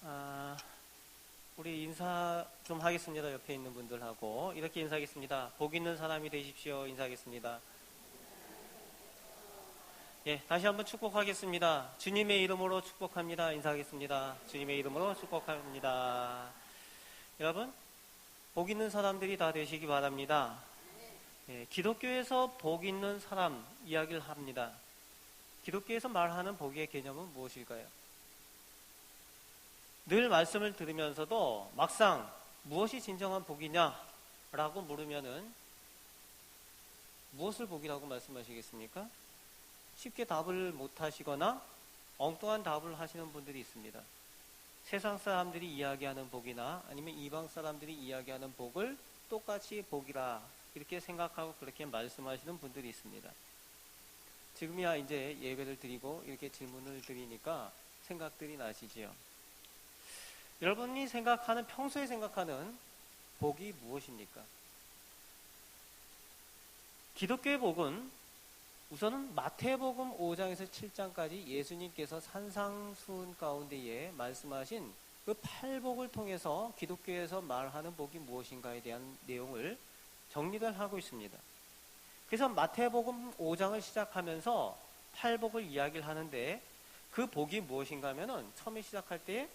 아, 우리 인사 좀 하겠습니다. 옆에 있는 분들하고 이렇게 인사하겠습니다. 복 있는 사람이 되십시오. 인사하겠습니다. 예, 다시 한번 축복하겠습니다. 주님의 이름으로 축복합니다. 인사하겠습니다. 주님의 이름으로 축복합니다. 여러분, 복 있는 사람들이 다 되시기 바랍니다. 예, 기독교에서 복 있는 사람 이야기를 합니다. 기독교에서 말하는 복의 개념은 무엇일까요? 늘 말씀을 들으면서도 막상 무엇이 진정한 복이냐라고 물으면은 무엇을 복이라고 말씀하시겠습니까? 쉽게 답을 못 하시거나 엉뚱한 답을 하시는 분들이 있습니다. 세상 사람들이 이야기하는 복이나 아니면 이방 사람들이 이야기하는 복을 똑같이 복이라 이렇게 생각하고 그렇게 말씀하시는 분들이 있습니다. 지금이야 이제 예배를 드리고 이렇게 질문을 드리니까 생각들이 나시지요. 여러분이 평소에 생각하는 복이 무엇입니까? 기독교의 복은 우선은 마태복음 5장에서 7장까지 예수님께서 산상수훈 가운데에 말씀하신 그 팔복을 통해서 기독교에서 말하는 복이 무엇인가에 대한 내용을 정리를 하고 있습니다. 그래서 마태복음 5장을 시작하면서 팔복을 이야기를 하는데 그 복이 무엇인가 하면은 처음에 시작할 때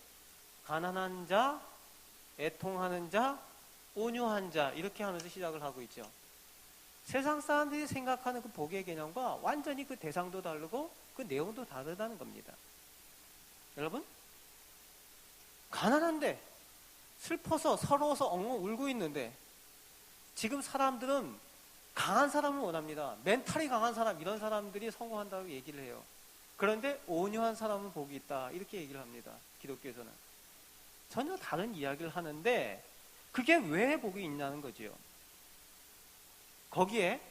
가난한 자, 애통하는 자, 온유한 자 이렇게 하면서 시작을 하고 있죠. 세상 사람들이 생각하는 그 복의 개념과 완전히 그 대상도 다르고 그 내용도 다르다는 겁니다. 여러분, 가난한데 슬퍼서 서러워서 엉엉 울고 있는데 지금 사람들은 강한 사람을 원합니다. 멘탈이 강한 사람, 이런 사람들이 성공한다고 얘기를 해요. 그런데 온유한 사람은 복이 있다 이렇게 얘기를 합니다. 기독교에서는 전혀 다른 이야기를 하는데 그게 왜 복이 있냐는 거지요. 거기에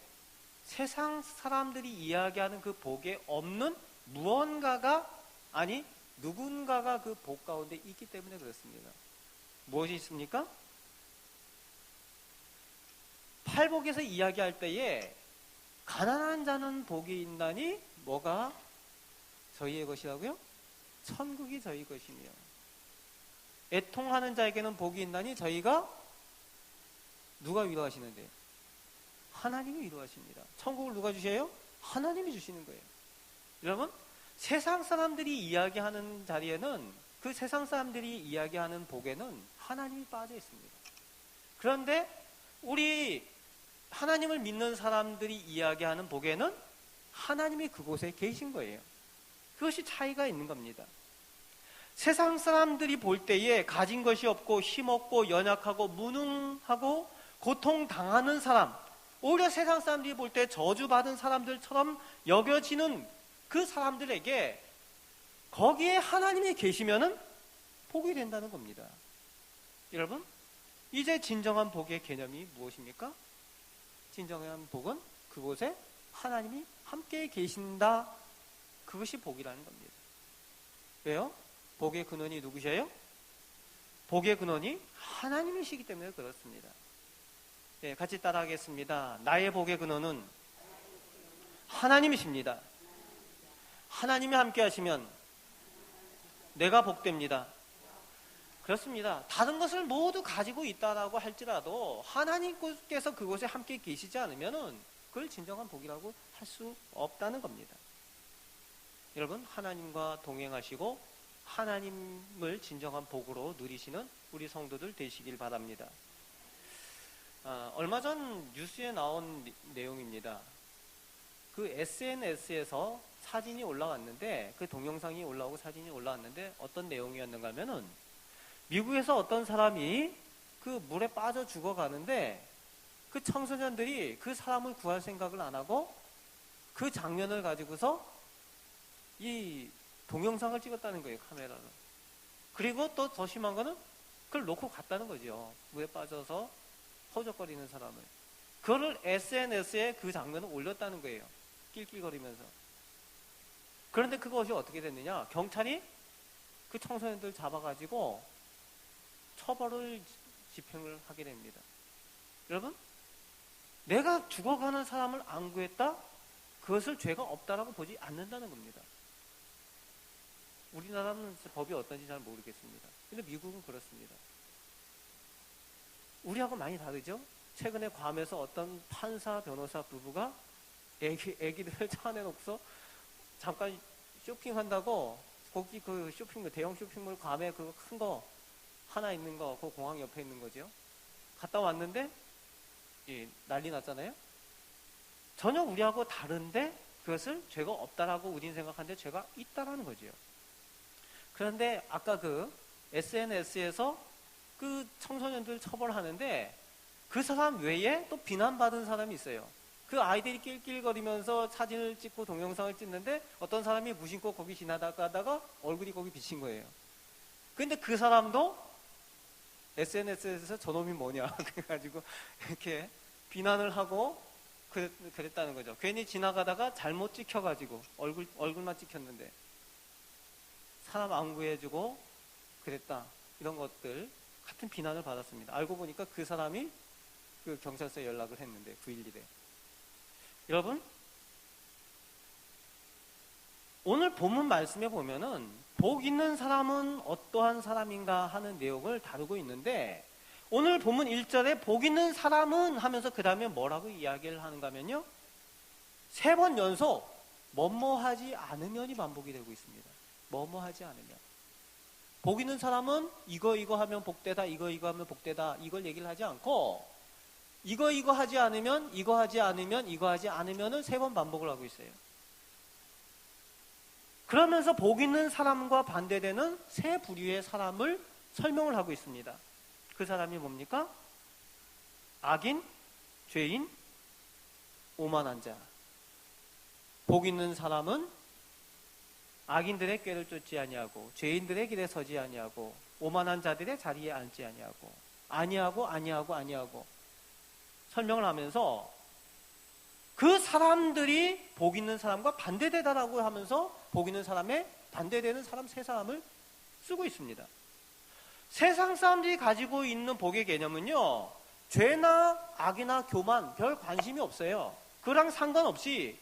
세상 사람들이 이야기하는 그 복에 없는 무언가가 아니 누군가가 그 복 가운데 있기 때문에 그렇습니다. 무엇이 있습니까? 팔복에서 이야기할 때에 가난한 자는 복이 있나니 뭐가 저희의 것이라고요? 천국이 저희 것이며 애통하는 자에게는 복이 있나니 저희가 누가 위로하시는데요? 하나님이 위로하십니다. 천국을 누가 주셔요? 하나님이 주시는 거예요. 여러분, 세상 사람들이 이야기하는 자리에는 그 세상 사람들이 이야기하는 복에는 하나님이 빠져 있습니다. 그런데 우리 하나님을 믿는 사람들이 이야기하는 복에는 하나님이 그곳에 계신 거예요. 그것이 차이가 있는 겁니다. 세상 사람들이 볼 때에 가진 것이 없고 힘없고 연약하고 무능하고 고통당하는 사람, 오히려 세상 사람들이 볼 때 저주받은 사람들처럼 여겨지는 그 사람들에게 거기에 하나님이 계시면은 복이 된다는 겁니다. 여러분, 이제 진정한 복의 개념이 무엇입니까? 진정한 복은 그곳에 하나님이 함께 계신다. 그것이 복이라는 겁니다. 왜요? 복의 근원이 누구셔요? 복의 근원이 하나님이시기 때문에 그렇습니다. 네, 같이 따라하겠습니다. 나의 복의 근원은 하나님이십니다. 하나님이 함께 하시면 내가 복됩니다. 그렇습니다. 다른 것을 모두 가지고 있다라고 할지라도 하나님께서 그곳에 함께 계시지 않으면 그걸 진정한 복이라고 할 수 없다는 겁니다. 여러분, 하나님과 동행하시고 하나님을 진정한 복으로 누리시는 우리 성도들 되시길 바랍니다. 얼마 전 뉴스에 나온 내용입니다. 그 SNS에서 사진이 올라왔는데 그 동영상이 올라오고 사진이 올라왔는데 어떤 내용이었는가 하면은 미국에서 어떤 사람이 그 물에 빠져 죽어가는데 그 청소년들이 그 사람을 구할 생각을 안 하고 그 장면을 가지고서 이 동영상을 찍었다는 거예요, 카메라로. 그리고 또 더 심한 거는 그걸 놓고 갔다는 거죠. 물에 빠져서 허우적거리는 사람을. 그거를 SNS에 그 장면을 올렸다는 거예요. 낄낄거리면서. 그런데 그것이 어떻게 됐느냐? 경찰이 그 청소년들 잡아가지고 처벌을 집행을 하게 됩니다. 여러분, 내가 죽어가는 사람을 안 구했다? 그것을 죄가 없다라고 보지 않는다는 겁니다. 우리나라는 법이 어떤지 잘 모르겠습니다. 근데 미국은 그렇습니다. 우리하고 많이 다르죠? 최근에 괌에서 어떤 판사, 변호사 부부가 애기들을 차 안에 놓고서 잠깐 쇼핑한다고 거기 그 쇼핑몰, 대형 쇼핑몰 괌에 그 큰 거 하나 있는 거, 그 공항 옆에 있는 거죠. 갔다 왔는데 난리 났잖아요. 전혀 우리하고 다른데 그것을 죄가 없다라고 우리는 생각하는데 죄가 있다라는 거죠. 그런데 아까 그 SNS에서 그 청소년들 처벌하는데 그 사람 외에 또 비난받은 사람이 있어요. 그 아이들이 낄낄거리면서 사진을 찍고 동영상을 찍는데 어떤 사람이 무심코 거기 지나다가 얼굴이 거기 비친 거예요. 근데 그 사람도 SNS에서 저놈이 뭐냐 그래가지고 이렇게 비난을 하고 그랬다는 거죠. 괜히 지나가다가 잘못 찍혀가지고 얼굴만 찍혔는데 사람 안 구해주고 그랬다. 이런 것들 같은 비난을 받았습니다. 알고 보니까 그 사람이 그 경찰서에 연락을 했는데 911에. 여러분, 오늘 본문 말씀에 보면은 복 있는 사람은 어떠한 사람인가 하는 내용을 다루고 있는데 오늘 본문 1절에 복 있는 사람은 하면서 그 다음에 뭐라고 이야기를 하는가 하면요 3번 연속 뭐뭐하지 않으면이 반복이 되고 있습니다. 뭐뭐하지 않으면. 복 있는 사람은 이거 하면 복되다, 이거 하면 복되다 이걸 얘기를 하지 않고 이거 하지 않으면 이거 하지 않으면 이거 하지 않으면은 3번 반복을 하고 있어요. 그러면서 복 있는 사람과 반대되는 세 부류의 사람을 설명을 하고 있습니다. 그 사람이 뭡니까? 악인, 죄인, 오만한 자. 복 있는 사람은 악인들의 꾀를 쫓지 아니하고 죄인들의 길에 서지 아니하고 오만한 자들의 자리에 앉지 아니하고 설명을 하면서 그 사람들이 복 있는 사람과 반대되다라고 하면서 복 있는 사람에 반대되는 사람 세 사람을 쓰고 있습니다. 세상 사람들이 가지고 있는 복의 개념은요 죄나 악이나 교만 별 관심이 없어요. 그랑 상관없이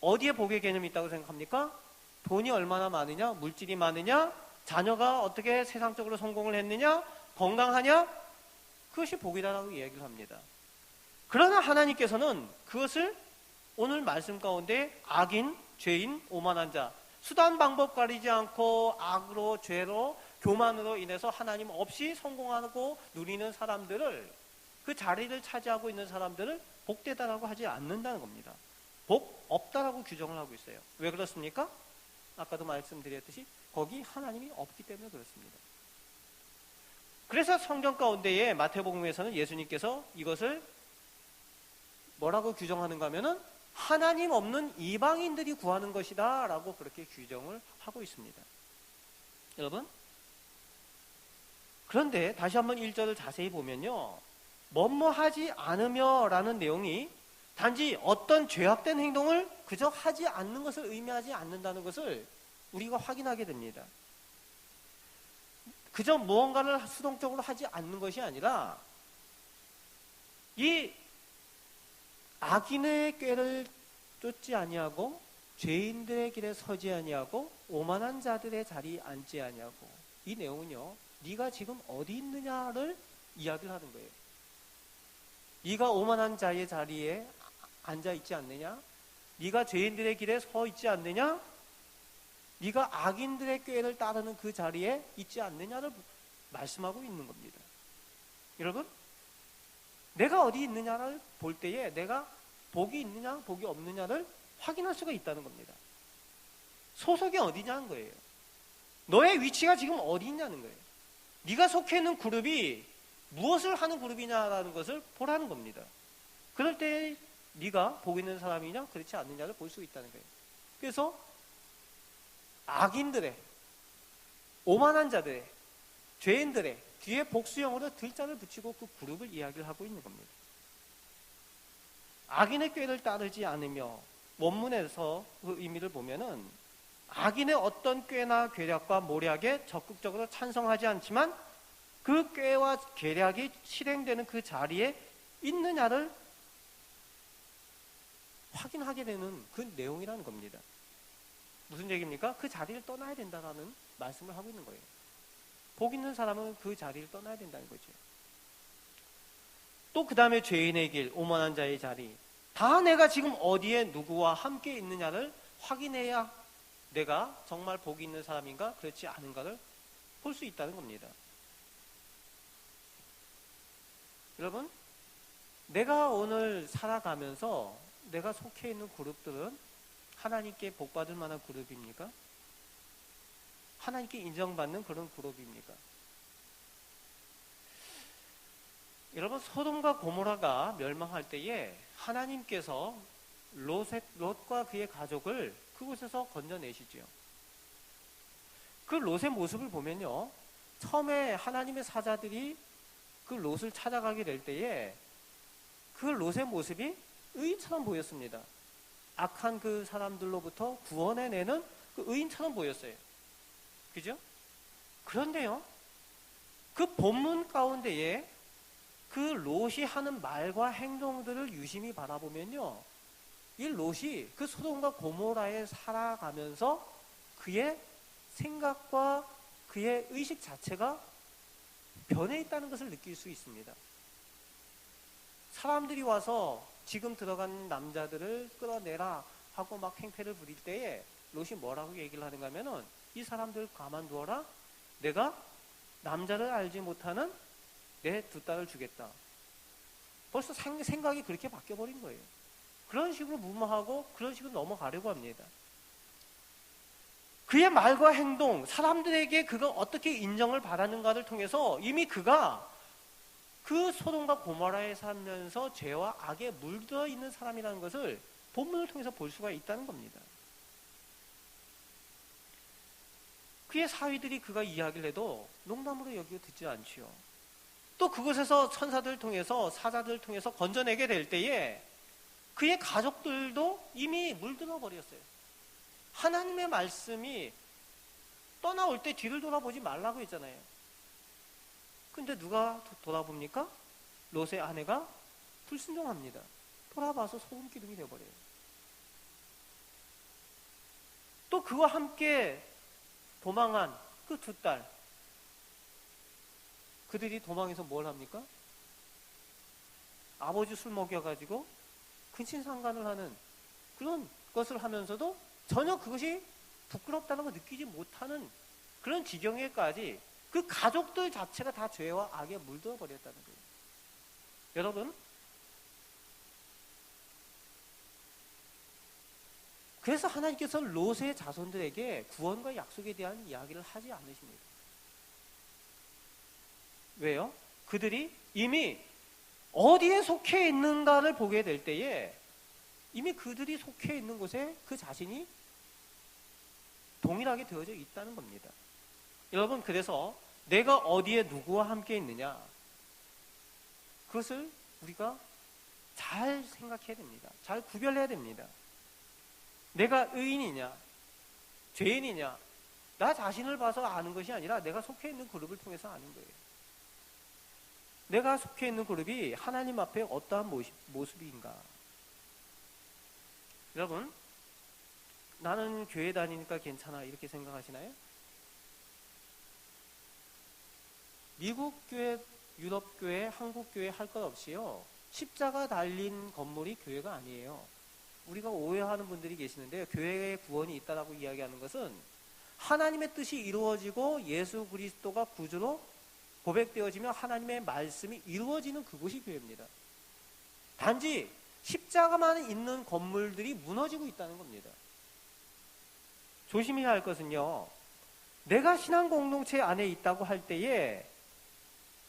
어디에 복의 개념이 있다고 생각합니까? 돈이 얼마나 많으냐, 물질이 많으냐, 자녀가 어떻게 세상적으로 성공을 했느냐, 건강하냐, 그것이 복이다라고 이야기를 합니다. 그러나 하나님께서는 그것을 오늘 말씀 가운데 악인, 죄인, 오만한 자, 수단 방법 가리지 않고 악으로, 죄로, 교만으로 인해서 하나님 없이 성공하고 누리는 사람들을, 그 자리를 차지하고 있는 사람들을 복되다라고 하지 않는다는 겁니다. 복 없다라고 규정을 하고 있어요. 왜 그렇습니까? 아까도 말씀드렸듯이 거기 하나님이 없기 때문에 그렇습니다. 그래서 성경 가운데에 마태복음에서는 예수님께서 이것을 뭐라고 규정하는가 하면은 하나님 없는 이방인들이 구하는 것이다 라고 그렇게 규정을 하고 있습니다. 여러분, 그런데 다시 한번 1절을 자세히 보면요 뭐뭐 하지 않으며 라는 내용이 단지 어떤 죄악된 행동을 그저 하지 않는 것을 의미하지 않는다는 것을 우리가 확인하게 됩니다. 그저 무언가를 수동적으로 하지 않는 것이 아니라 이 악인의 꾀를 쫓지 아니하고 죄인들의 길에 서지 아니하고 오만한 자들의 자리에 앉지 아니하고, 이 내용은요 네가 지금 어디 있느냐를 이야기를 하는 거예요. 네가 오만한 자의 자리에 앉아 있지 않느냐, 네가 죄인들의 길에 서 있지 않느냐, 네가 악인들의 꾀를 따르는 그 자리에 있지 않느냐를 말씀하고 있는 겁니다. 여러분, 내가 어디 있느냐를 볼 때에 내가 복이 있느냐 복이 없느냐를 확인할 수가 있다는 겁니다. 소속이 어디냐는 거예요. 너의 위치가 지금 어디 있냐는 거예요. 네가 속해 있는 그룹이 무엇을 하는 그룹이냐라는 것을 보라는 겁니다. 그럴 때 네가 복 있는 사람이냐 그렇지 않느냐를 볼 수 있다는 거예요. 그래서 악인들의, 오만한 자들의, 죄인들의 뒤에 복수형으로 들자를 붙이고 그 그룹을 이야기를 하고 있는 겁니다. 악인의 꾀를 따르지 않으며, 원문에서 그 의미를 보면은 악인의 어떤 꾀나 괴략과 모략에 적극적으로 찬성하지 않지만 그 꾀와 계략이 실행되는 그 자리에 있느냐를 확인하게 되는 그 내용이라는 겁니다. 무슨 얘기입니까? 그 자리를 떠나야 된다라는 말씀을 하고 있는 거예요. 복 있는 사람은 그 자리를 떠나야 된다는 거죠. 또 그 다음에 죄인의 길, 오만한 자의 자리, 다 내가 지금 어디에 누구와 함께 있느냐를 확인해야 내가 정말 복이 있는 사람인가 그렇지 않은가를 볼 수 있다는 겁니다. 여러분, 내가 오늘 살아가면서 내가 속해 있는 그룹들은 하나님께 복받을 만한 그룹입니까? 하나님께 인정받는 그런 그룹입니까? 여러분, 소돔과 고모라가 멸망할 때에 하나님께서 롯과 그의 가족을 그곳에서 건져내시죠. 그 롯의 모습을 보면요, 처음에 하나님의 사자들이 그 롯을 찾아가게 될 때에 그 롯의 모습이 의인처럼 보였습니다. 악한 그 사람들로부터 구원해내는 그 의인처럼 보였어요. 그죠? 그런데요, 그 본문 가운데에 그 롯이 하는 말과 행동들을 유심히 바라보면요, 이 롯이 그 소돔과 고모라에 살아가면서 그의 생각과 그의 의식 자체가 변해 있다는 것을 느낄 수 있습니다. 사람들이 와서 지금 들어간 남자들을 끌어내라 하고 막 행패를 부릴 때에 롯이 뭐라고 얘기를 하는가 하면은, 이 사람들 가만두어라, 내가 남자를 알지 못하는 내 두 딸을 주겠다. 벌써 생각이 그렇게 바뀌어버린 거예요. 그런 식으로 무마하고 그런 식으로 넘어가려고 합니다. 그의 말과 행동, 사람들에게 그가 어떻게 인정을 받았는가를 통해서 이미 그가 그 소돔과 고모라에 살면서 죄와 악에 물들어 있는 사람이라는 것을 본문을 통해서 볼 수가 있다는 겁니다. 그의 사위들이 그가 이야기를 해도 농담으로 여기고 듣지 않지요. 또 그곳에서 천사들을 통해서, 사자들을 통해서 건져내게 될 때에 그의 가족들도 이미 물들어 버렸어요. 하나님의 말씀이 떠나올 때 뒤를 돌아보지 말라고 했잖아요. 근데 누가 돌아봅니까? 롯의 아내가 불순종합니다. 돌아봐서 소금 기둥이 되어버려요. 또 그와 함께 도망한 그 두 딸, 그들이 도망해서 뭘 합니까? 아버지 술 먹여가지고 근친상간을 하는 그런 것을 하면서도 전혀 그것이 부끄럽다는 걸 느끼지 못하는 그런 지경에까지 그 가족들 자체가 다 죄와 악에 물들어 버렸다는 거예요. 여러분, 그래서 하나님께서 롯의 자손들에게 구원과 약속에 대한 이야기를 하지 않으십니다. 왜요? 그들이 이미 어디에 속해 있는가를 보게 될 때에 이미 그들이 속해 있는 곳에 그 자신이 동일하게 되어져 있다는 겁니다. 여러분, 그래서 내가 어디에 누구와 함께 있느냐, 그것을 우리가 잘 생각해야 됩니다. 잘 구별해야 됩니다. 내가 의인이냐 죄인이냐, 나 자신을 봐서 아는 것이 아니라 내가 속해 있는 그룹을 통해서 아는 거예요. 내가 속해 있는 그룹이 하나님 앞에 어떠한 모습인가. 여러분, 나는 교회 다니니까 괜찮아 이렇게 생각하시나요? 미국 교회, 유럽 교회, 한국 교회 할 것 없이요, 십자가 달린 건물이 교회가 아니에요. 우리가 오해하는 분들이 계시는데요, 교회에 구원이 있다라고 이야기하는 것은 하나님의 뜻이 이루어지고 예수 그리스도가 구주로 고백되어지며 하나님의 말씀이 이루어지는 그곳이 교회입니다. 단지 십자가만 있는 건물들이 무너지고 있다는 겁니다. 조심해야 할 것은요, 내가 신앙 공동체 안에 있다고 할 때에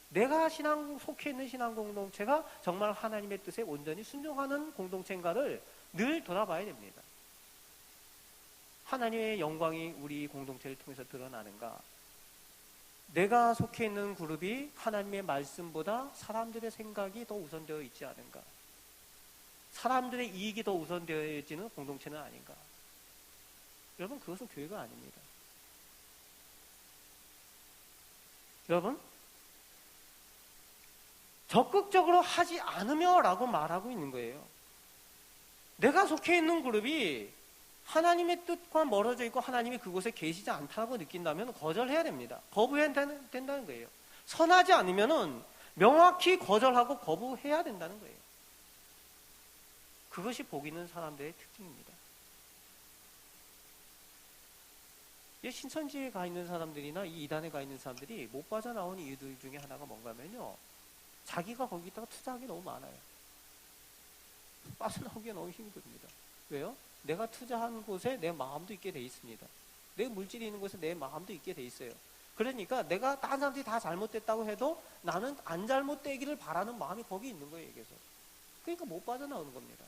내가 속해 있는 신앙 공동체가 정말 하나님의 뜻에 온전히 순종하는 공동체인가를 늘 돌아봐야 됩니다. 하나님의 영광이 우리 공동체를 통해서 드러나는가? 내가 속해 있는 그룹이 하나님의 말씀보다 사람들의 생각이 더 우선되어 있지 않은가? 사람들의 이익이 더 우선되어지는 공동체는 아닌가? 여러분, 그것은 교회가 아닙니다. 여러분, 적극적으로 하지 않으며 라고 말하고 있는 거예요. 내가 속해 있는 그룹이 하나님의 뜻과 멀어져 있고 하나님이 그곳에 계시지 않다고 느낀다면 거절해야 됩니다. 거부해야 된다는 거예요. 선하지 않으면은 명확히 거절하고 거부해야 된다는 거예요. 그것이 복 있는 사람들의 특징입니다. 이 신천지에 가 있는 사람들이나 이 이단에 가 있는 사람들이 못 빠져나온 이유들 중에 하나가 뭔가면요, 자기가 거기다가 투자하기 너무 많아요. 빠져나오기가 너무 힘듭니다. 왜요? 내가 투자한 곳에 내 마음도 있게 돼 있습니다. 내 물질이 있는 곳에 내 마음도 있게 돼 있어요. 그러니까 내가 다른 사람들이 다 잘못됐다고 해도 나는 안 잘못되기를 바라는 마음이 거기 있는 거예요. 계속. 그러니까 못 빠져나오는 겁니다.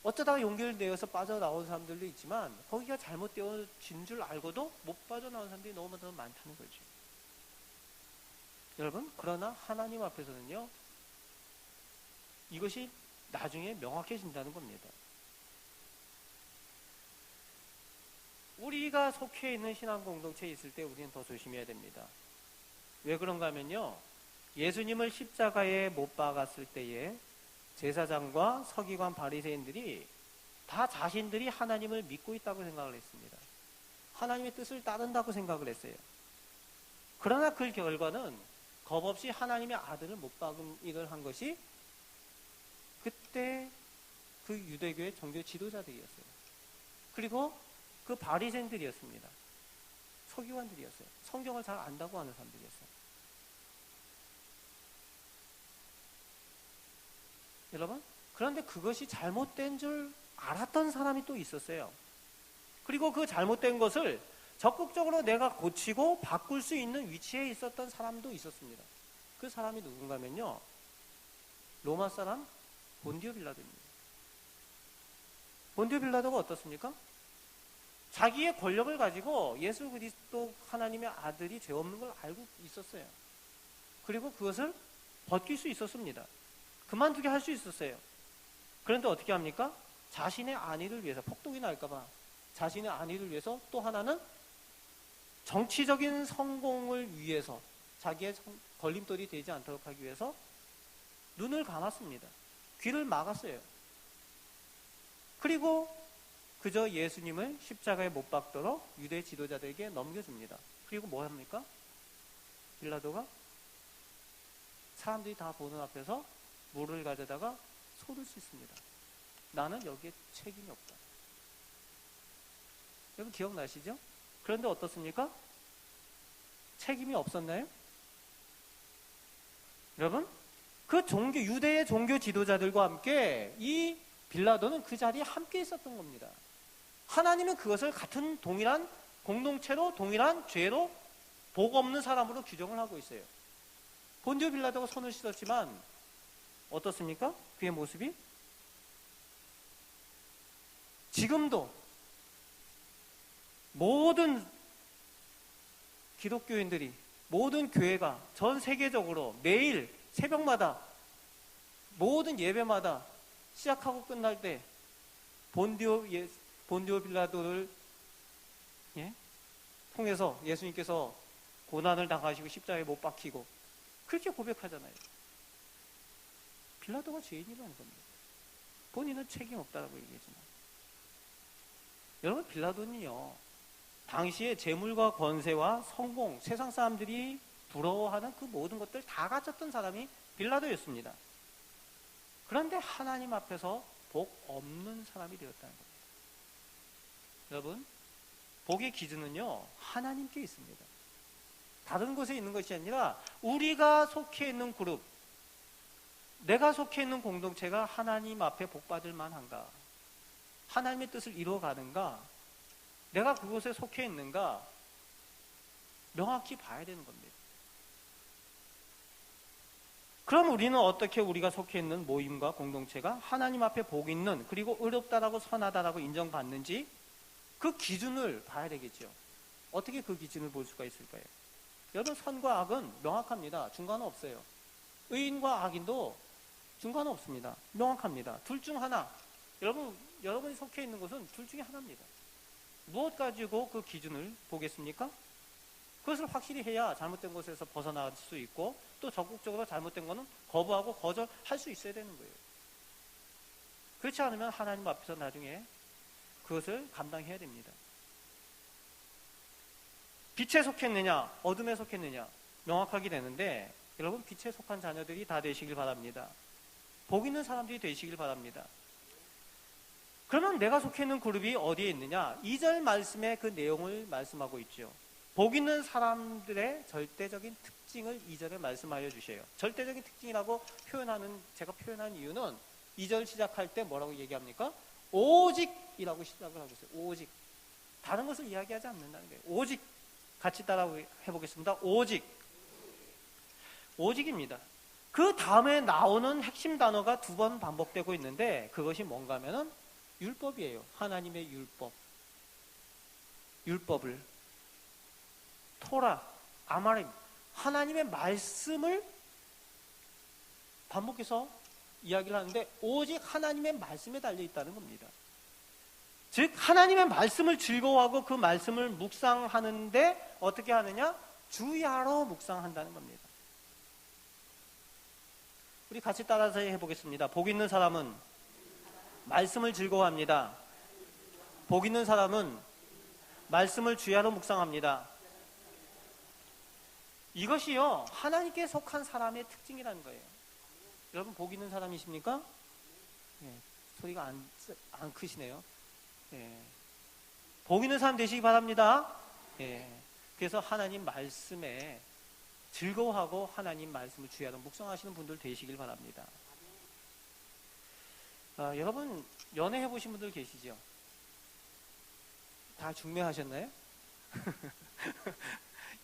어쩌다가 연결되어서 빠져나온 사람들도 있지만 거기가 잘못되어진 줄 알고도 못 빠져나온 사람들이 너무 많다는 거죠. 여러분, 그러나 하나님 앞에서는요, 이것이 나중에 명확해진다는 겁니다. 우리가 속해 있는 신앙 공동체에 있을 때 우리는 더 조심해야 됩니다. 왜 그런가 하면요, 예수님을 십자가에 못 박았을 때에 제사장과 서기관 바리새인들이 다 자신들이 하나님을 믿고 있다고 생각을 했습니다. 하나님의 뜻을 따른다고 생각을 했어요. 그러나 그 결과는 겁없이 하나님의 아들을 못 박은 일을 한 것이 그때 그 유대교의 종교 지도자들이었어요. 그리고 그 바리새인들이었습니다. 서기관들이었어요. 성경을 잘 안다고 하는 사람들이었어요. 여러분, 그런데 그것이 잘못된 줄 알았던 사람이 또 있었어요. 그리고 그 잘못된 것을 적극적으로 내가 고치고 바꿀 수 있는 위치에 있었던 사람도 있었습니다. 그 사람이 누군가면요, 로마 사람 본디오 빌라도입니다. 본디오 빌라도가 어떻습니까? 자기의 권력을 가지고 예수 그리스도 하나님의 아들이 죄 없는 걸 알고 있었어요. 그리고 그것을 벗길 수 있었습니다. 그만두게 할 수 있었어요. 그런데 어떻게 합니까? 자신의 안위를 위해서, 폭동이 날까봐 자신의 안위를 위해서, 또 하나는 정치적인 성공을 위해서, 자기의 걸림돌이 되지 않도록 하기 위해서 눈을 감았습니다. 귀를 막았어요. 그리고 그저 예수님을 십자가에 못 박도록 유대 지도자들에게 넘겨줍니다. 그리고 뭐 합니까? 빌라도가 사람들이 다 보는 앞에서 물을 가져다가 손을 씻습니다. 나는 여기에 책임이 없다. 여러분 기억나시죠? 그런데 어떻습니까? 책임이 없었나요? 여러분, 그 유대의 종교 지도자들과 함께 이 빌라도는 그 자리에 함께 있었던 겁니다. 하나님은 그것을 같은 동일한 공동체로, 동일한 죄로, 복 없는 사람으로 규정을 하고 있어요. 본디오 빌라도가 손을 씻었지만 어떻습니까? 그의 모습이? 지금도 모든 기독교인들이, 모든 교회가 전 세계적으로 매일 새벽마다 모든 예배마다 시작하고 끝날 때 본디오 빌라도를 통해서 예수님께서 고난을 당하시고 십자가에 못 박히고 그렇게 고백하잖아요. 빌라도가 죄인이라는 겁니다. 본인은 책임 없다라고 얘기하지만, 여러분, 빌라도는요, 당시에 재물과 권세와 성공, 세상 사람들이 부러워하는 그 모든 것들 다 가졌던 사람이 빌라도였습니다. 그런데 하나님 앞에서 복 없는 사람이 되었다는 겁니다. 여러분, 복의 기준은요, 하나님께 있습니다. 다른 곳에 있는 것이 아니라 우리가 속해 있는 그룹, 내가 속해 있는 공동체가 하나님 앞에 복 받을 만한가, 하나님의 뜻을 이루어가는가, 내가 그곳에 속해 있는가 명확히 봐야 되는 겁니다. 그럼 우리는 어떻게 우리가 속해 있는 모임과 공동체가 하나님 앞에 복 있는, 그리고 의롭다라고 선하다라고 인정받는지 그 기준을 봐야 되겠죠. 어떻게 그 기준을 볼 수가 있을까요? 여러분, 선과 악은 명확합니다. 중간은 없어요. 의인과 악인도 중간은 없습니다. 명확합니다. 둘 중 하나. 여러분이 속해 있는 곳은 둘 중에 하나입니다. 무엇 가지고 그 기준을 보겠습니까? 그것을 확실히 해야 잘못된 것에서 벗어날 수 있고, 또 적극적으로 잘못된 것은 거부하고 거절할 수 있어야 되는 거예요. 그렇지 않으면 하나님 앞에서 나중에 그것을 감당해야 됩니다. 빛에 속했느냐 어둠에 속했느냐 명확하게 되는데, 여러분 빛에 속한 자녀들이 다 되시길 바랍니다. 복 있는 사람들이 되시길 바랍니다. 그러면 내가 속해 있는 그룹이 어디에 있느냐? 2절 말씀의 그 내용을 말씀하고 있죠. 복 있는 사람들의 절대적인 특징을 2절에 말씀하여 주셔요. 절대적인 특징이라고 제가 표현한 이유는 2절 시작할 때 뭐라고 얘기합니까? 오직이라고 시작을 하고 있어요. 오직. 다른 것을 이야기하지 않는다는 거예요. 오직. 같이 따라 해보겠습니다. 오직. 오직입니다. 그 다음에 나오는 핵심 단어가 2번 반복되고 있는데, 그것이 뭔가 하면은 율법이에요. 하나님의 율법. 율법을. 토라, 아마림. 하나님의 말씀을 반복해서 이야기를 하는데, 오직 하나님의 말씀에 달려 있다는 겁니다. 즉 하나님의 말씀을 즐거워하고 그 말씀을 묵상하는데 어떻게 하느냐? 주야로 묵상한다는 겁니다. 우리 같이 따라서 해보겠습니다. 복 있는 사람은 말씀을 즐거워합니다. 복 있는 사람은 말씀을 주야로 묵상합니다. 이것이요, 하나님께 속한 사람의 특징이라는 거예요. 여러분 복 있는 사람이십니까? 네, 소리가 안 크시네요. 네. 복 있는 사람 되시기 바랍니다. 네. 그래서 하나님 말씀에 즐거워하고 하나님 말씀을 주야로 묵상하시는 분들 되시길 바랍니다. 여러분 연애해 보신 분들 계시죠? 다 중매하셨나요?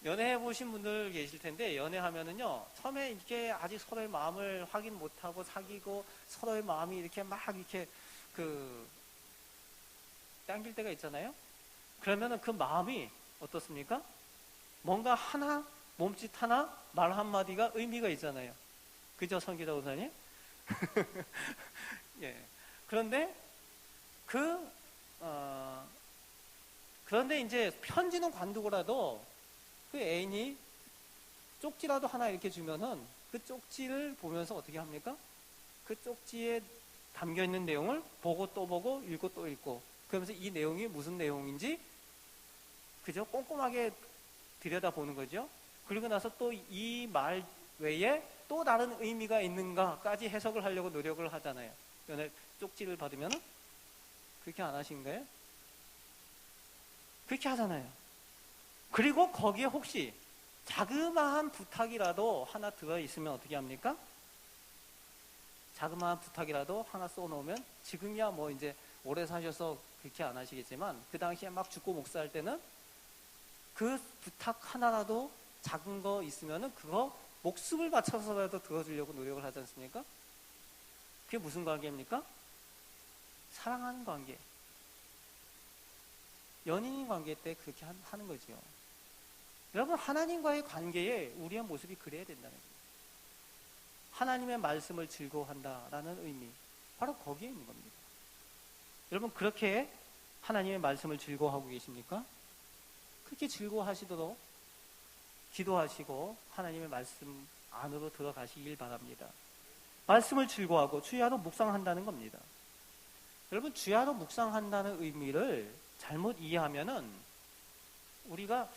연애해 보신 분들 계실 텐데, 연애하면은요 처음에 이렇게 아직 서로의 마음을 확인 못하고 사귀고 서로의 마음이 이렇게 막 이렇게 당길 때가 있잖아요. 그러면은 그 마음이 어떻습니까? 뭔가 하나, 몸짓 하나, 말 한마디가 의미가 있잖아요. 그죠, 선기자 원사님? 예. 그런데 그런데 이제 편지는 관두고라도 그 애인이 쪽지라도 하나 이렇게 주면은 그 쪽지를 보면서 어떻게 합니까? 그 쪽지에 담겨 있는 내용을 보고 또 보고 읽고 또 읽고, 그러면서 이 내용이 무슨 내용인지 그죠? 꼼꼼하게 들여다보는 거죠. 그리고 나서 또 이 말 외에 또 다른 의미가 있는가까지 해석을 하려고 노력을 하잖아요. 연애 쪽지를 받으면은 그렇게 안 하신가요? 그렇게 하잖아요. 그리고 거기에 혹시 자그마한 부탁이라도 하나 들어있으면 어떻게 합니까? 자그마한 부탁이라도 하나 써놓으면, 지금이야 뭐 이제 오래 사셔서 그렇게 안 하시겠지만 그 당시에 막 죽고 목사할 때는 그 부탁 하나라도 작은 거 있으면은 그거 목숨을 바쳐서라도 들어주려고 노력을 하지 않습니까? 그게 무슨 관계입니까? 사랑하는 관계. 연인인 관계 때 그렇게 하는 거죠. 여러분 하나님과의 관계에 우리의 모습이 그래야 된다는 거예요. 하나님의 말씀을 즐거워한다라는 의미, 바로 거기에 있는 겁니다. 여러분 그렇게 하나님의 말씀을 즐거워하고 계십니까? 그렇게 즐거워하시도록 기도하시고 하나님의 말씀 안으로 들어가시길 바랍니다. 말씀을 즐거워하고 주야로 묵상한다는 겁니다. 여러분 주야로 묵상한다는 의미를 잘못 이해하면은 우리가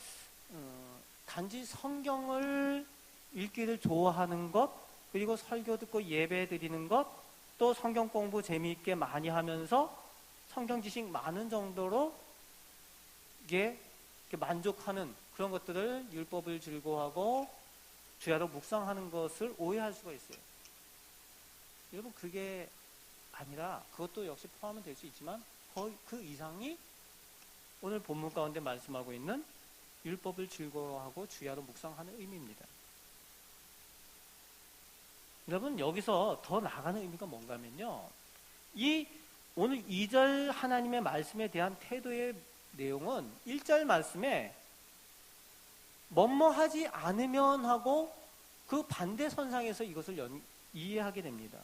단지 성경을 읽기를 좋아하는 것, 그리고 설교 듣고 예배 드리는 것, 또 성경 공부 재미있게 많이 하면서 성경 지식 많은 정도로 이게 만족하는 그런 것들을, 율법을 즐거워하고 주야로 묵상하는 것을 오해할 수가 있어요. 여러분 그게 아니라, 그것도 역시 포함은 될 수 있지만 거의 그 이상이 오늘 본문 가운데 말씀하고 있는 율법을 즐거워하고 주야로 묵상하는 의미입니다. 여러분 여기서 더 나가는 의미가 뭔가 하면요, 이 오늘 2절 하나님의 말씀에 대한 태도의 내용은 1절 말씀에 뭐뭐하지 않으면 하고 그 반대 선상에서 이것을 이해하게 됩니다.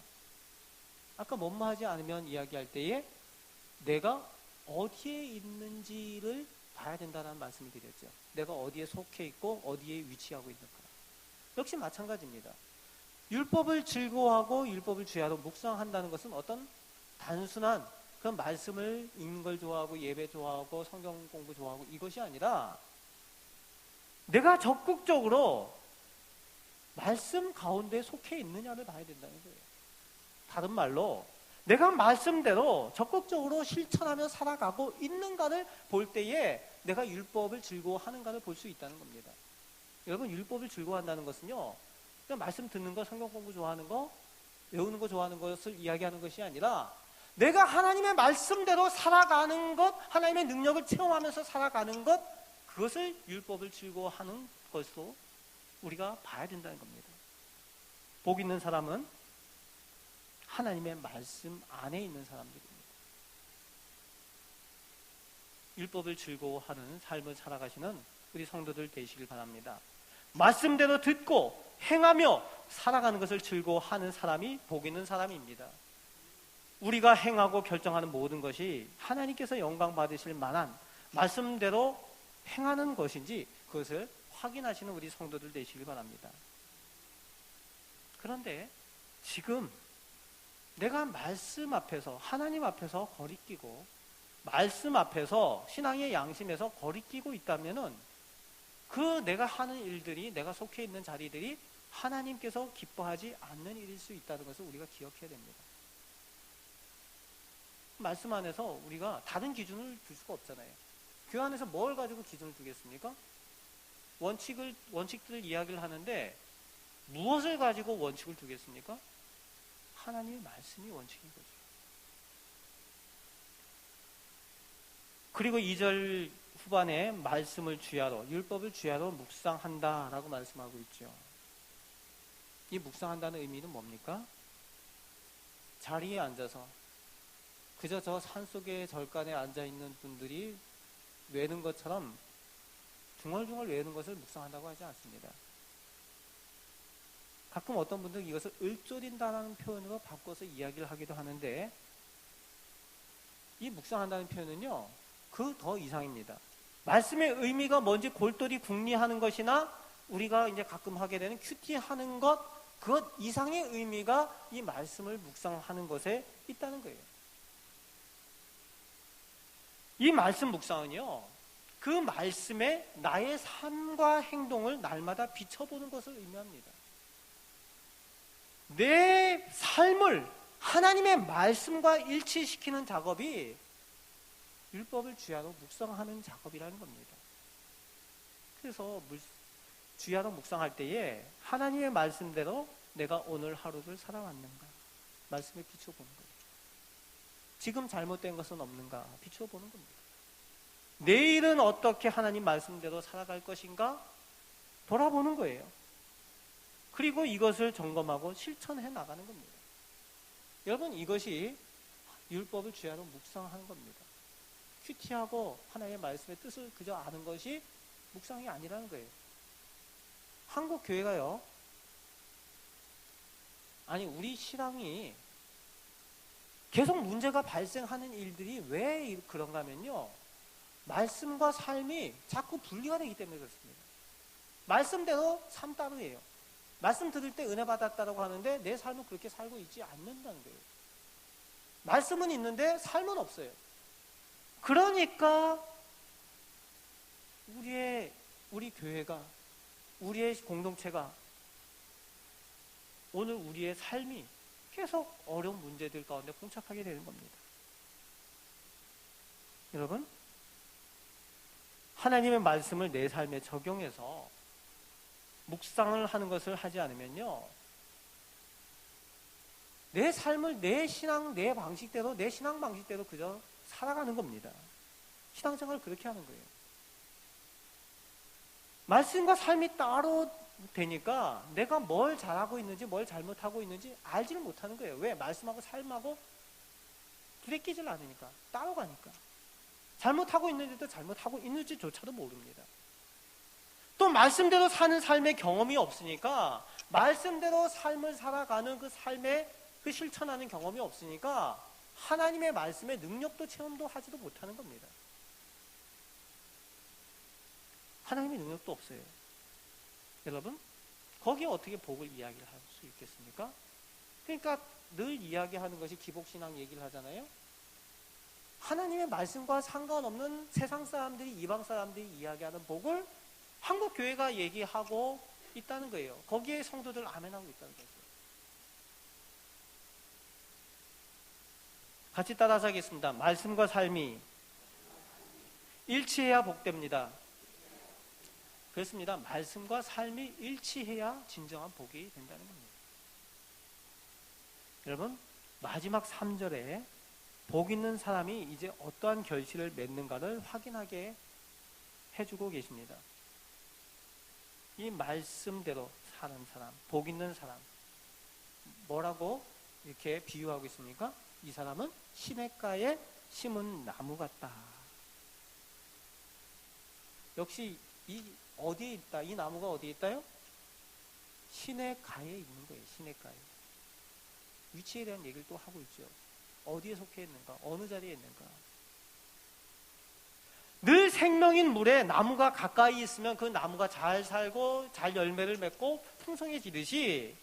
아까 뭐뭐하지 않으면 이야기할 때에 내가 어디에 있는지를 봐야 된다는 말씀을 드렸죠. 내가 어디에 속해 있고 어디에 위치하고 있는가. 역시 마찬가지입니다. 율법을 즐거워하고 율법을 주야로 묵상한다는 것은 어떤 단순한 그 말씀을 읽는 걸 좋아하고 예배 좋아하고 성경 공부 좋아하고 이것이 아니라 내가 적극적으로 말씀 가운데 속해 있느냐를 봐야 된다는 거예요. 다른 말로 내가 말씀대로 적극적으로 실천하며 살아가고 있는가를 볼 때에 내가 율법을 즐거워하는가를 볼 수 있다는 겁니다. 여러분, 율법을 즐거워한다는 것은요, 그냥 말씀 듣는 거, 성경 공부 좋아하는 거, 외우는 거 좋아하는 것을 이야기하는 것이 아니라 내가 하나님의 말씀대로 살아가는 것, 하나님의 능력을 체험하면서 살아가는 것, 그것을 율법을 즐거워하는 것으로 우리가 봐야 된다는 겁니다. 복 있는 사람은 하나님의 말씀 안에 있는 사람들입니다. 율법을 즐거워하는 삶을 살아가시는 우리 성도들 되시길 바랍니다. 말씀대로 듣고 행하며 살아가는 것을 즐거워하는 사람이 복 있는 사람입니다. 우리가 행하고 결정하는 모든 것이 하나님께서 영광 받으실 만한 말씀대로 행하는 것인지 그것을 확인하시는 우리 성도들 되시길 바랍니다. 그런데 지금 내가 말씀 앞에서, 하나님 앞에서 거리끼고 말씀 앞에서 신앙의 양심에서 거리끼고 있다면은 그 내가 하는 일들이, 내가 속해 있는 자리들이 하나님께서 기뻐하지 않는 일일 수 있다는 것을 우리가 기억해야 됩니다. 말씀 안에서 우리가 다른 기준을 둘 수가 없잖아요. 그 안에서 뭘 가지고 기준을 두겠습니까? 원칙들을 이야기를 하는데 무엇을 가지고 원칙을 두겠습니까? 하나님의 말씀이 원칙인 거죠. 그리고 2절 후반에 말씀을 주야로, 율법을 주야로 묵상한다라고 말씀하고 있죠. 이 묵상한다는 의미는 뭡니까? 자리에 앉아서 그저 저 산속의 절간에 앉아있는 분들이 외는 것처럼 중얼중얼 외는 것을 묵상한다고 하지 않습니다. 가끔 어떤 분들은 이것을 을조린다는 표현으로 바꿔서 이야기를 하기도 하는데, 이 묵상한다는 표현은요, 그 더 이상입니다. 말씀의 의미가 뭔지 골똘히 궁리하는 것이나 우리가 이제 가끔 하게 되는 큐티하는 것, 그것 이상의 의미가 이 말씀을 묵상하는 것에 있다는 거예요. 이 말씀 묵상은요, 그 말씀에 나의 삶과 행동을 날마다 비춰보는 것을 의미합니다. 내 삶을 하나님의 말씀과 일치시키는 작업이 율법을 주야로 묵상하는 작업이라는 겁니다. 그래서 주야로 묵상할 때에 하나님의 말씀대로 내가 오늘 하루를 살아왔는가 말씀에 비춰보는 거예요. 지금 잘못된 것은 없는가 비춰보는 겁니다. 내일은 어떻게 하나님 말씀대로 살아갈 것인가 돌아보는 거예요. 그리고 이것을 점검하고 실천해 나가는 겁니다. 여러분, 이것이 율법을 주야로 묵상하는 겁니다. 큐티하고 하나님의 말씀의 뜻을 그저 아는 것이 묵상이 아니라는 거예요. 한국 교회가요, 아니 우리 신앙이 계속 문제가 발생하는 일들이 왜 그런가 하면요, 말씀과 삶이 자꾸 분리가 되기 때문에 그렇습니다. 말씀대로 삶 따로예요. 말씀 들을 때 은혜 받았다라고 하는데 내 삶은 그렇게 살고 있지 않는다는 거예요. 말씀은 있는데 삶은 없어요. 그러니까 우리 교회가, 우리의 공동체가, 오늘 우리의 삶이 계속 어려운 문제들 가운데 봉착하게 되는 겁니다. 여러분, 하나님의 말씀을 내 삶에 적용해서 묵상을 하는 것을 하지 않으면요, 내 삶을 내 신앙, 내 방식대로, 내 신앙 방식대로 그저 살아가는 겁니다. 신앙생활을 그렇게 하는 거예요. 말씀과 삶이 따로 되니까 내가 뭘 잘하고 있는지 뭘 잘못하고 있는지 알지를 못하는 거예요. 왜? 말씀하고 삶하고 부대끼질 않으니까, 따로 가니까. 잘못하고 있는지도 잘못하고 있는지조차도 모릅니다. 또 말씀대로 사는 삶의 경험이 없으니까, 말씀대로 삶을 살아가는 그 삶의 그 실천하는 경험이 없으니까 하나님의 말씀의 능력도 체험도 하지도 못하는 겁니다. 하나님의 능력도 없어요. 여러분, 거기에 어떻게 복을 이야기를 할 수 있겠습니까? 그러니까 늘 이야기하는 것이 기복신앙 얘기를 하잖아요. 하나님의 말씀과 상관없는 세상 사람들이, 이방 사람들이 이야기하는 복을 한국 교회가 얘기하고 있다는 거예요. 거기에 성도들 아멘하고 있다는 거죠. 같이 따라서 하겠습니다. 말씀과 삶이 일치해야 복됩니다. 그렇습니다. 말씀과 삶이 일치해야 진정한 복이 된다는 겁니다. 여러분, 마지막 3절에 복 있는 사람이 이제 어떠한 결실을 맺는가를 확인하게 해주고 계십니다. 이 말씀대로 사는 사람, 복 있는 사람, 뭐라고 이렇게 비유하고 있습니까? 이 사람은 시냇가에 심은 나무 같다. 역시 어디에 있다? 이 나무가 어디에 있다요? 시냇가에 있는 거예요. 시냇가에. 위치에 대한 얘기를 또 하고 있죠. 어디에 속해 있는가? 어느 자리에 있는가? 늘 생명인 물에 나무가 가까이 있으면 그 나무가 잘 살고 잘 열매를 맺고 풍성해지듯이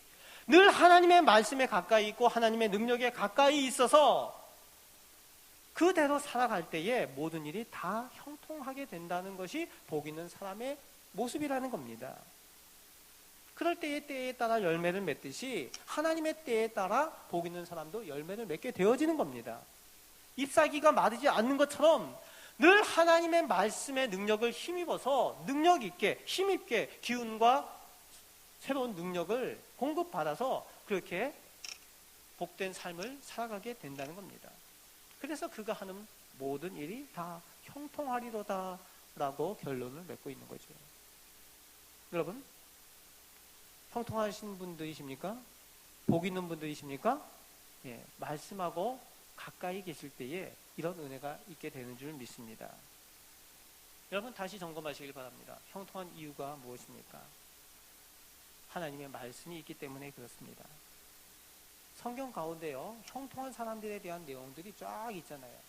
늘 하나님의 말씀에 가까이 있고 하나님의 능력에 가까이 있어서 그대로 살아갈 때에 모든 일이 다 형통하게 된다는 것이 복 있는 사람의 모습이라는 겁니다. 그럴 때에 따라 열매를 맺듯이 하나님의 때에 따라 복 있는 사람도 열매를 맺게 되어지는 겁니다. 잎사귀가 마르지 않는 것처럼 늘 하나님의 말씀의 능력을 힘입어서 능력 있게 힘있게 기운과 새로운 능력을 공급받아서 그렇게 복된 삶을 살아가게 된다는 겁니다. 그래서 그가 하는 모든 일이 다 형통하리로다 라고 결론을 맺고 있는 거죠. 여러분, 형통하신 분들이십니까? 복 있는 분들이십니까? 예, 말씀하고 가까이 계실 때에 이런 은혜가 있게 되는 줄 믿습니다. 여러분, 다시 점검하시길 바랍니다. 형통한 이유가 무엇입니까? 하나님의 말씀이 있기 때문에 그렇습니다. 성경 가운데요, 형통한 사람들에 대한 내용들이 쫙 있잖아요.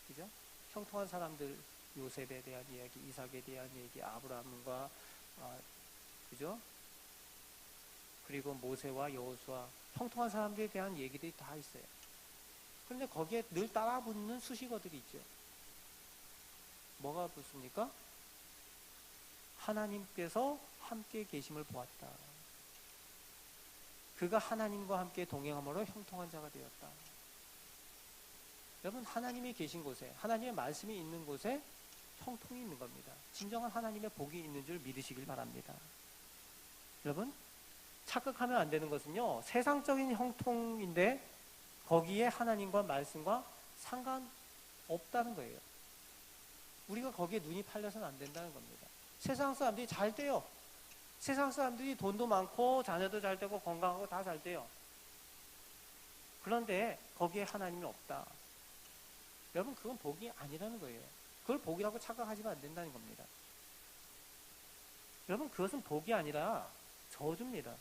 그죠? 형통한 사람들, 요셉에 대한 이야기, 이삭에 대한 얘기, 아브라함과 그죠? 그리고 모세와 여호수아, 형통한 사람들에 대한 얘기들이 다 있어요. 그런데 거기에 늘 따라붙는 수식어들이 있죠. 뭐가 붙습니까? 하나님께서 함께 계심을 보았다. 그가 하나님과 함께 동행함으로 형통한 자가 되었다. 여러분, 하나님이 계신 곳에, 하나님의 말씀이 있는 곳에 형통이 있는 겁니다. 진정한 하나님의 복이 있는 줄 믿으시길 바랍니다. 여러분, 착각하면 안 되는 것은요, 세상적인 형통인데 거기에 하나님과 말씀과 상관없다는 거예요. 우리가 거기에 눈이 팔려서는 안 된다는 겁니다. 세상 사람들이 잘 돼요. 세상 사람들이 돈도 많고 자녀도 잘 되고 건강하고 다 잘 돼요. 그런데 거기에 하나님이 없다. 여러분, 그건 복이 아니라는 거예요. 그걸 복이라고 착각하시면 안 된다는 겁니다. 여러분, 그것은 복이 아니라 저주입니다.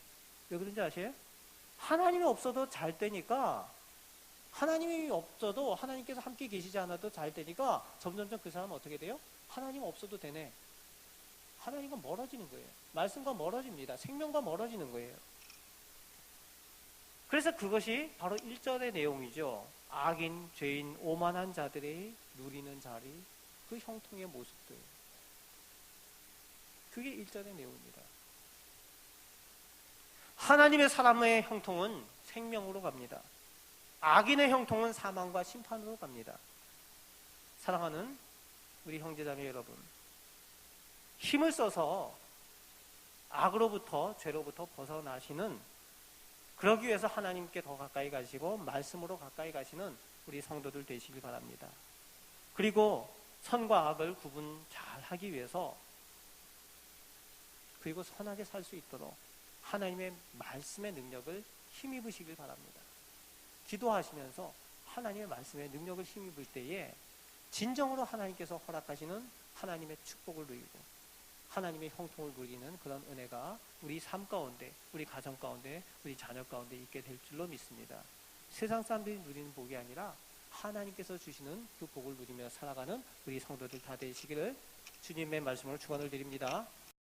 왜 그런지 아세요? 하나님이 없어도 잘 되니까, 하나님이 없어도 하나님께서 함께 계시지 않아도 잘 되니까 점점점 그 사람은 어떻게 돼요? 하나님 없어도 되네. 하나님과 멀어지는 거예요. 말씀과 멀어집니다. 생명과 멀어지는 거예요. 그래서 그것이 바로 1절의 내용이죠. 악인, 죄인, 오만한 자들의 누리는 자리, 그 형통의 모습들. 그게 1절의 내용입니다. 하나님의 사람의 형통은 생명으로 갑니다. 악인의 형통은 사망과 심판으로 갑니다. 사랑하는 우리 형제자매 여러분, 힘을 써서 악으로부터, 죄로부터 벗어나시는, 그러기 위해서 하나님께 더 가까이 가시고 말씀으로 가까이 가시는 우리 성도들 되시길 바랍니다. 그리고 선과 악을 구분 잘 하기 위해서, 그리고 선하게 살 수 있도록 하나님의 말씀의 능력을 힘입으시길 바랍니다. 기도하시면서 하나님의 말씀의 능력을 힘입을 때에 진정으로 하나님께서 허락하시는 하나님의 축복을 누리고 하나님의 형통을 누리는 그런 은혜가 우리 삶 가운데, 우리 가정 가운데, 우리 자녀 가운데 있게 될 줄로 믿습니다. 세상 사람들이 누리는 복이 아니라 하나님께서 주시는 그 복을 누리며 살아가는 우리 성도들 다 되시기를 주님의 말씀으로 축원을 드립니다.